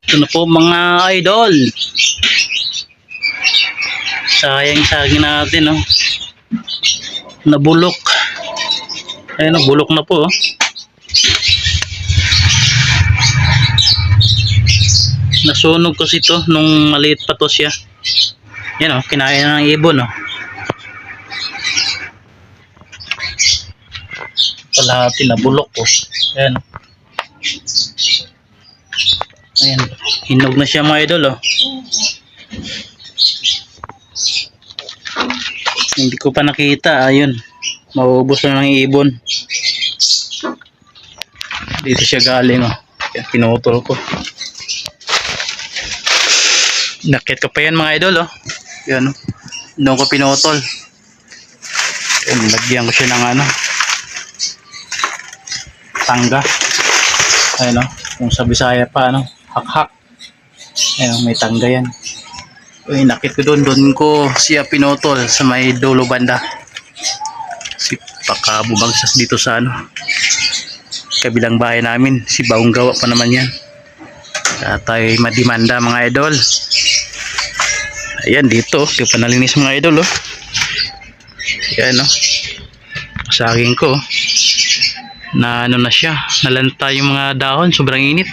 Ito na po mga idol. Sayang saging natin, oh. Nabulok. Ayun, bulok na po, oh. Nasunog kasi ito nung maliit pa to siya. Yan, oh, kinain ng ibon, oh. Kalahati na bulok, oh. Ayan. Ayan, hinog na siya mga idol, oh. Hindi ko pa nakita, ayun. Mauubos na ng ibon. Dito siya galing, oh. Ayan, pinutol ko. Nakit ko pa yan mga idol, oh. Yan, oh. Doon ko pinutol. Ayan, lagyan ko siya ng ano, tangga. Ayun, oh. Kung sa Bisaya pa, ano, hak-hak. Ayun, may tangga yan. Uy, nakit ko doon ko siya pinutol sa may dulo banda. Si pakabubagsas dito sa ano, kabilang bahay namin. Si Baong gawa pa naman yan. Kaya tayo madimanda mga idol. Ayan, dito di pa nalinis mga idol, oh. Ayan, oh. Saging ko na ano na siya, nalanta yung mga dahon, sobrang init.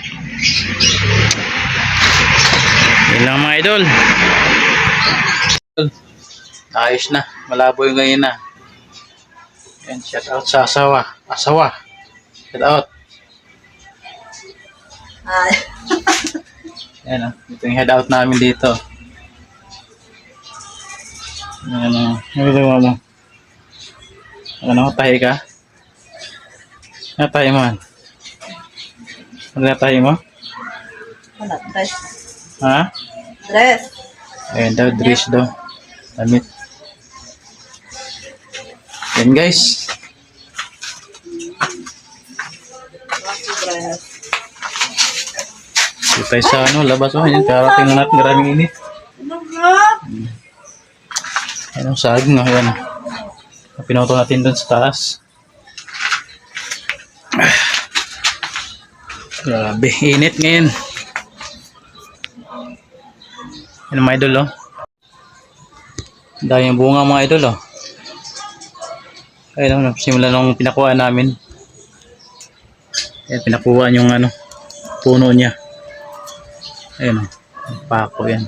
Yan lang mga idol. Ayos na, malabo yung ngayon na. Yan, shout out sa asawa. Shout out. Yan, oh. Ito yung head out namin dito. Yan, oh. Ano mo? Ano, tahi ka? Natahi mo? Ano natahi mo? Wala, dress. Ha? Dress. Ayan daw, dress daw. Damit. Yan guys. Dress. Dito tayo sa ano, labas mo. Yan, karating na natin, maraming init. Ayan ang saging, oh. Ayan. Pinauto natin doon sa taas. Grabe, init ngayon. Yan mga idol, oh. Dahil yung bunga mga idol, oh. Ayun, oh, simula nung pinakuha namin. Ayan, pinakuha yung ano, puno niya. Ayun, oh. Pako yan.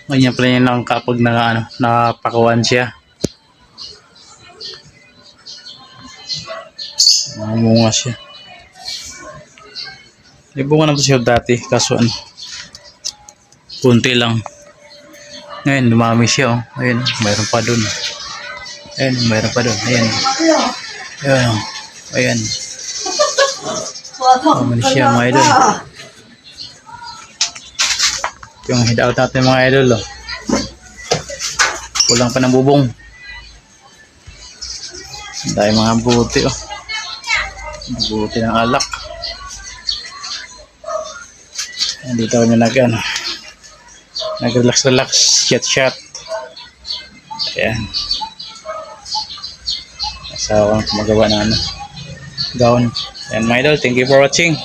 Ganyan pala yan lang kapag nakapakuan siya. Bunga siya. May bunga naman siya dati, kaso ano, kunti lang. Ngayon, dumami siya, oh. Ayun, mayroon pa dun. Ayun, mayroon pa dun. Ayan. Ayun, ayan. Dumami siya mga idol. Yung head out natin mga idol, oh. Kulang pa ng bubong. Dahil mga buti, oh. Buti ng alak. Dito kami nag-relax, shot. Ayan. Asawa ko magawa na ano, gown. Ayan mga idol, thank you for watching.